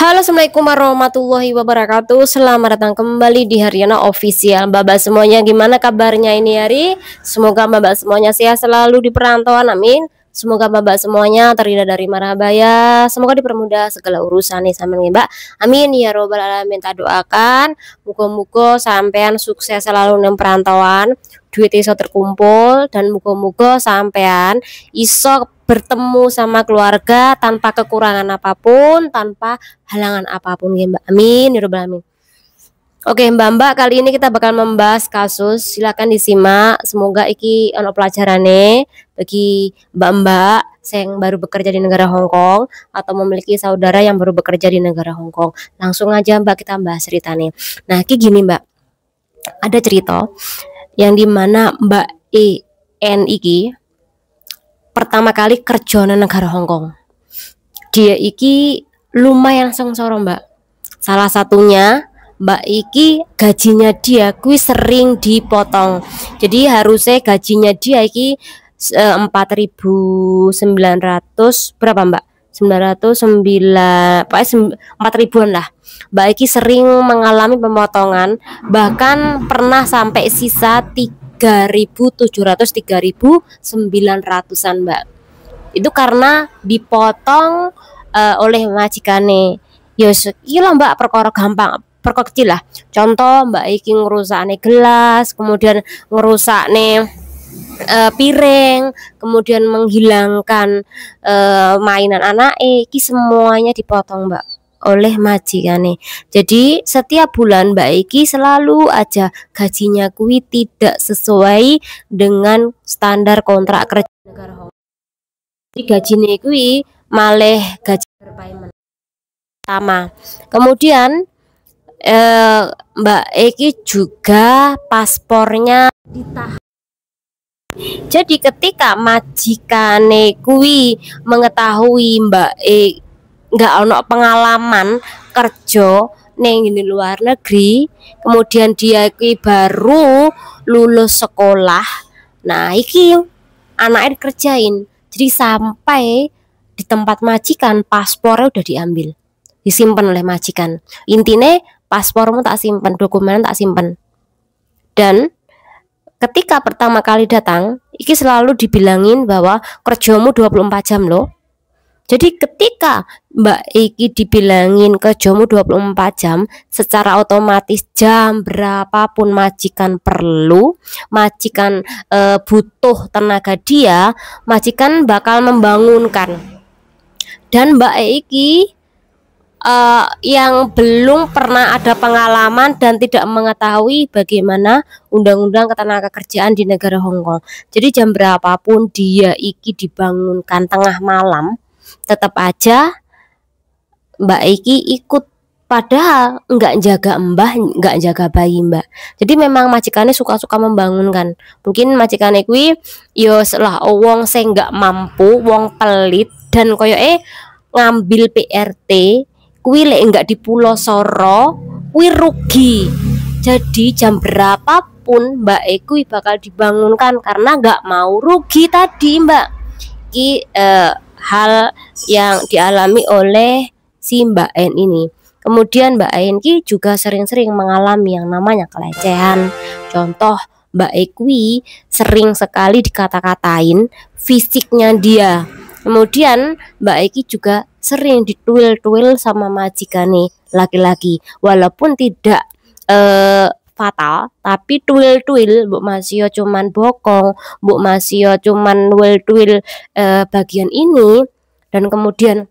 Halo, assalamualaikum warahmatullahi wabarakatuh. Selamat datang kembali di Haryana Official. Bapak semuanya, gimana kabarnya ini hari? Semoga bapak semuanya sehat selalu di perantauan, amin. Semoga bapak semuanya terhindar dari mara bahaya. Semoga dipermudah segala urusan nih sama nih mbak, amin ya robbal alamin. Tak doakan muga-muga sampean sukses selalu di perantauan, duit iso terkumpul, dan muga-muga sampean iso bertemu sama keluarga tanpa kekurangan apapun, tanpa halangan apapun ya Mbak. Amin ya robbal alamin. Oke Mbak, kali ini kita bakal membahas kasus. Silakan disimak. Semoga iki ono pelajarane bagi Mbak yang baru bekerja di negara Hong Kong atau memiliki saudara yang baru bekerja di negara Hong Kong. Langsung aja Mbak, kita bahas ceritanya. Nah, iki gini Mbak. Ada cerita yang dimana Mbak EN iki pertama kali kerja di negara Hong Kong. Dia iki lumayan sengsara Mbak. Salah satunya Mbak iki gajinya dia kui sering dipotong. Jadi harusnya gajinya dia iki 4.900 berapa Mbak? 909 pokoknya 4.000-an lah. Mbak iki sering mengalami pemotongan, bahkan pernah sampai sisa 3.700 3.900-an Mbak. Itu karena dipotong oleh majikane. Ya sekilo Mbak, perkara gampang, perkara kecil lah. Contoh Mbak iki ngerusakne gelas, kemudian ngerusakne piring, kemudian menghilangkan mainan anak iki semuanya dipotong Mbak oleh majikane. Jadi setiap bulan Mbak iki selalu aja gajinya kuwi tidak sesuai dengan standar kontrak kerja negara Hong Kong. Jadi gajine kuwi malah gaji berpayment pertama. Kemudian Mbak Eki juga paspornya ditahan. Jadi ketika majikane kuwi mengetahui Mbak E nggak ono pengalaman kerja neng di luar negeri, kemudian dia kuwi baru lulus sekolah. Nah, iki anaknya dikerjain. Jadi sampai di tempat majikan paspornya udah diambil, disimpan oleh majikan. Intinya paspormu tak simpan, dokumen tak simpan. Dan ketika pertama kali datang, iki selalu dibilangin bahwa kerjamu 24 jam loh. Jadi ketika Mbak Iki dibilangin kerjamu 24 jam, secara otomatis jam berapapun majikan perlu, majikan butuh tenaga dia, majikan bakal membangunkan. Dan Mbak Iki yang belum pernah ada pengalaman dan tidak mengetahui bagaimana undang-undang ketenagakerjaan di negara Hong Kong. Jadi jam berapapun dia iki dibangunkan tengah malam, tetap aja Mbak Iki ikut, padahal nggak jaga mbah, nggak jaga bayi Mbak. Jadi memang majikannya suka-suka membangunkan. Mungkin majikannya kuwi yo selah wong sing nggak mampu, wong pelit, dan koyo ngambil PRT kuwi lek enggak di Pulau Soro kuwi rugi. Jadi jam berapapun Mbak Eki bakal dibangunkan karena nggak mau rugi tadi Mbak. Ini hal yang dialami oleh si Mbak N ini. Kemudian Mbak N ini juga sering-sering mengalami yang namanya kelecehan. Contoh Mbak Eki sering sekali dikata-katain fisiknya dia. Kemudian Mbak Eki juga sering dituil-tuil sama majikane laki-laki, walaupun tidak fatal, tapi tuil-tuil Mbok masih cuman bokong, Mbok masih cuman tuil-tuil bagian ini. Dan kemudian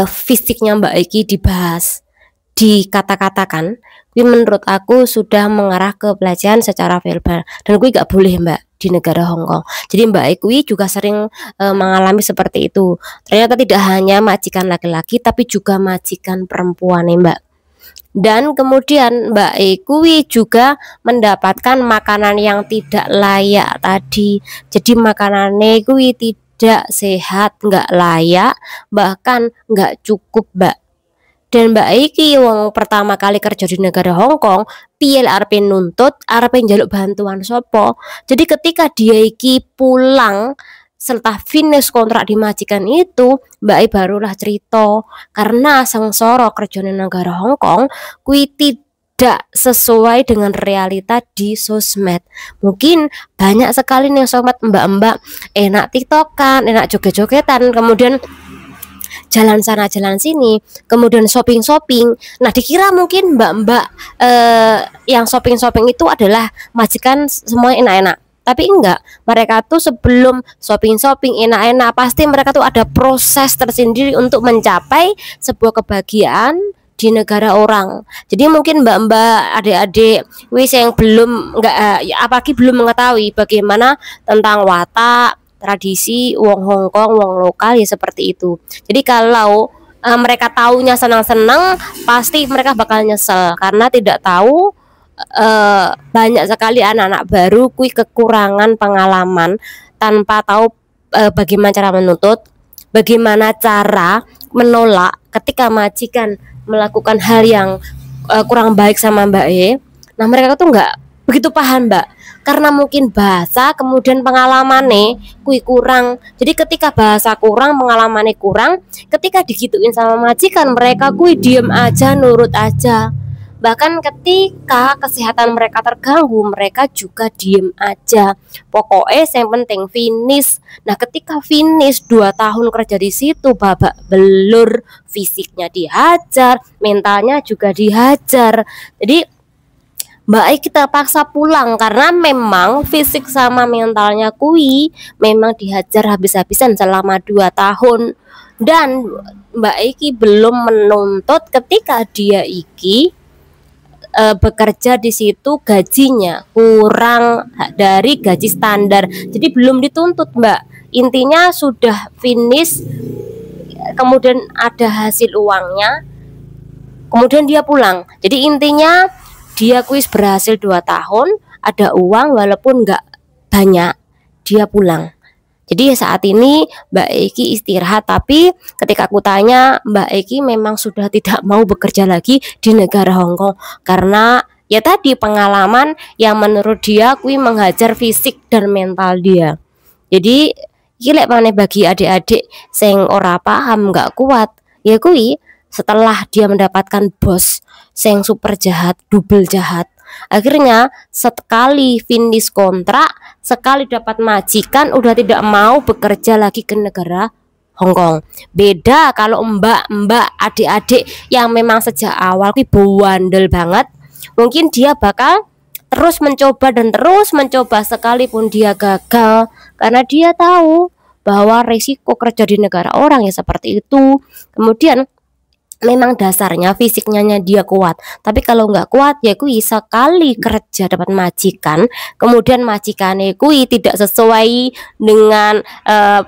fisiknya Mbak Eki dibahas, dikata-katakan, ini menurut aku sudah mengarah ke pelecehan secara verbal, dan gue gak boleh Mbak di negara Hong Kong. Jadi Mbak Eki juga sering mengalami seperti itu. Ternyata tidak hanya majikan laki-laki tapi juga majikan perempuan nih Mbak. Dan kemudian Mbak Eki juga mendapatkan makanan yang tidak layak tadi. Jadi makanannya kuwi tidak sehat, nggak layak, bahkan nggak cukup Mbak. Dan Mbak Iki wong pertama kali kerja di negara Hong Kong, piye arep nuntut, arep njaluk bantuan sopo. Jadi ketika dia iki pulang setelah finish kontrak di majikan itu, Mbak E barulah cerita karena sengsara kerjane negara Hong Kong kuwi tidak sesuai dengan realita di sosmed. Mungkin banyak sekali nih sobat mbak-mbak enak tiktokan, enak joget-jogetan, kemudian jalan sana jalan sini, kemudian shopping-shopping. Nah, dikira mungkin mbak-mbak yang shopping-shopping itu adalah majikan semua enak-enak. Tapi enggak, mereka tuh sebelum shopping-shopping enak-enak pasti mereka tuh ada proses tersendiri untuk mencapai sebuah kebahagiaan di negara orang. Jadi mungkin mbak-mbak, adik-adik wis yang belum enggak apalagi belum mengetahui bagaimana tentang watak tradisi wong Hong Kong, wong lokal ya seperti itu. Jadi kalau mereka taunya senang-senang, pasti mereka bakal nyesel karena tidak tahu banyak sekali anak-anak baru kui kekurangan pengalaman tanpa tahu bagaimana cara menuntut, bagaimana cara menolak ketika majikan melakukan hal yang kurang baik sama Mbak E. Nah, mereka tuh nggak begitu paham, Mbak, karena mungkin bahasa kemudian pengalamannya kui kurang. Jadi ketika bahasa kurang, pengalamannya kurang, ketika digituin sama majikan mereka kui diem aja, nurut aja. Bahkan ketika kesehatan mereka terganggu, mereka juga diem aja. Pokoknya yang penting finish. Nah, ketika finish 2 tahun kerja di situ babak belur, fisiknya dihajar, mentalnya juga dihajar. Jadi Mbak kita paksa pulang karena memang fisik sama mentalnya kui memang dihajar habis-habisan selama 2 tahun. Dan Mbak Iki belum menuntut ketika dia iki bekerja di situ gajinya kurang dari gaji standar. Jadi belum dituntut, Mbak. Intinya sudah finish, kemudian ada hasil uangnya, kemudian dia pulang. Jadi intinya dia kuis berhasil 2 tahun, ada uang walaupun nggak banyak, dia pulang. Jadi saat ini Mbak Eki istirahat, tapi ketika aku tanya, Mbak Eki memang sudah tidak mau bekerja lagi di negara Hong Kong karena ya tadi pengalaman yang menurut dia kui menghajar fisik dan mental dia. Jadi gilek mana bagi adik-adik sing ora paham nggak kuat, ya kui setelah dia mendapatkan bos sing super jahat, double jahat, akhirnya sekali finish kontrak, sekali dapat majikan udah tidak mau bekerja lagi ke negara Hong Kong. Beda kalau mbak-mbak, adik-adik yang memang sejak awal kui bandel banget, mungkin dia bakal terus mencoba dan terus mencoba sekalipun dia gagal karena dia tahu bahwa risiko kerja di negara orang ya seperti itu. Kemudian memang dasarnya fisiknya dia kuat, tapi kalau nggak kuat ya kui sekali kerja dapat majikan, kemudian majikannya kui tidak sesuai dengan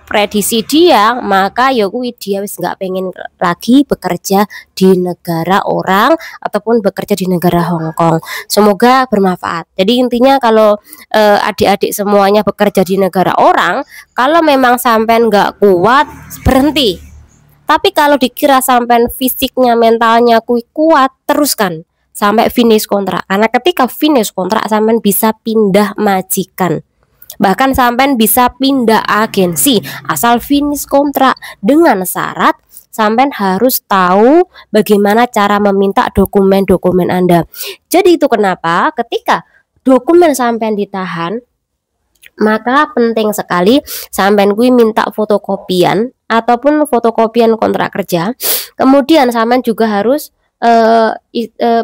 prediksi dia, maka ya kui dia wis nggak pengen lagi bekerja di negara orang ataupun bekerja di negara Hong Kong. Semoga bermanfaat. Jadi intinya kalau adik-adik semuanya bekerja di negara orang, kalau memang sampai nggak kuat berhenti. Tapi kalau dikira sampai fisiknya, mentalnya kuat, teruskan sampai finish kontrak. Karena ketika finish kontrak sampai bisa pindah majikan. Bahkan sampai bisa pindah agensi asal finish kontrak, dengan syarat sampai harus tahu bagaimana cara meminta dokumen-dokumen Anda. Jadi itu kenapa ketika dokumen sampai ditahan, maka penting sekali sampean kui minta fotokopian ataupun fotokopian kontrak kerja. Kemudian sampean juga harus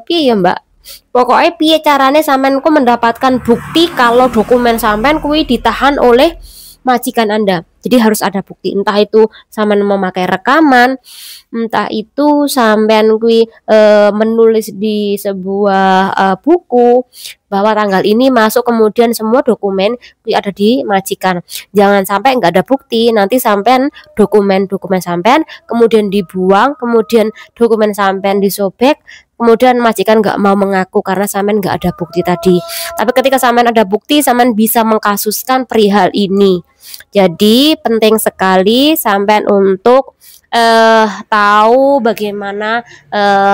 piye ya Mbak, pokoknya piye carane sampean ku mendapatkan bukti kalau dokumen sampean kui ditahan oleh majikan Anda. Jadi harus ada bukti, entah itu sampean memakai rekaman, entah itu sampean kui menulis di sebuah buku bahwa tanggal ini masuk, kemudian semua dokumen kui ada di majikan. Jangan sampai nggak ada bukti, nanti sampean dokumen-dokumen sampean kemudian dibuang, kemudian dokumen sampean disobek, kemudian majikan nggak mau mengaku karena sampean nggak ada bukti tadi. Tapi ketika sampean ada bukti, sampean bisa mengkasuskan perihal ini. Jadi penting sekali sampean untuk tahu bagaimana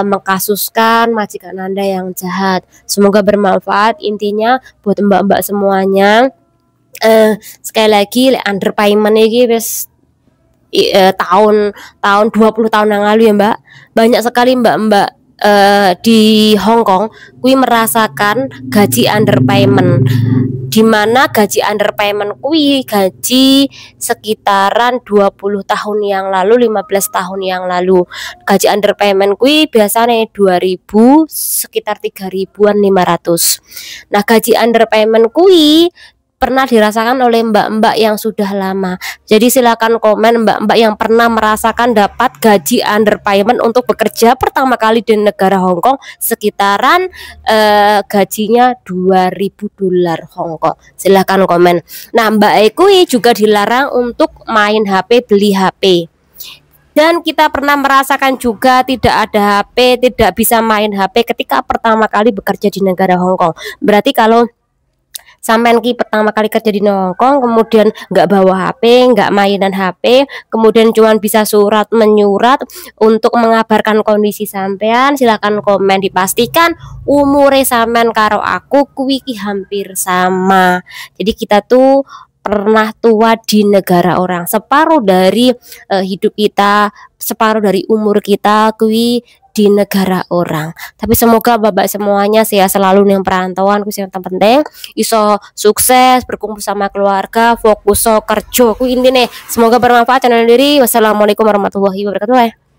mengkasuskan majikan Anda yang jahat. Semoga bermanfaat. Intinya buat mbak-mbak semuanya, sekali lagi underpayment iki wis tahun 20 tahun yang lalu ya Mbak. Banyak sekali mbak-mbak di Hong Kong kui merasakan gaji underpayment, dimana gaji underpayment kui gaji sekitaran 20 tahun yang lalu, 15 tahun yang lalu. Gaji underpayment kui biasanya 2000 sekitar 3.500. Nah gaji underpayment kui pernah dirasakan oleh mbak-mbak yang sudah lama. Jadi silakan komen mbak-mbak yang pernah merasakan dapat gaji underpayment untuk bekerja pertama kali di negara Hong Kong, sekitaran gajinya 2.000 dolar Hong Kong. Silakan komen. Nah Mbak Ekui juga dilarang untuk main HP, beli HP. Dan kita pernah merasakan juga tidak ada HP, tidak bisa main HP ketika pertama kali bekerja di negara Hong Kong. Berarti kalau sampean ki pertama kali kerja di Hong Kong, kemudian nggak bawa HP, nggak mainan HP, kemudian cuman bisa surat menyurat untuk mengabarkan kondisi sampean, silakan komen. Dipastikan umure sampean karo aku kuwi hampir sama. Jadi kita tuh pernah tua di negara orang, separuh dari hidup kita, separuh dari umur kita kuwi di negara orang. Tapi semoga bapak semuanya sehat selalu yang perantauan, yang penting iso sukses berkumpul sama keluarga, fokus so kerja ku ini nih. Semoga bermanfaat channel diri. Wassalamualaikum warahmatullahi wabarakatuh.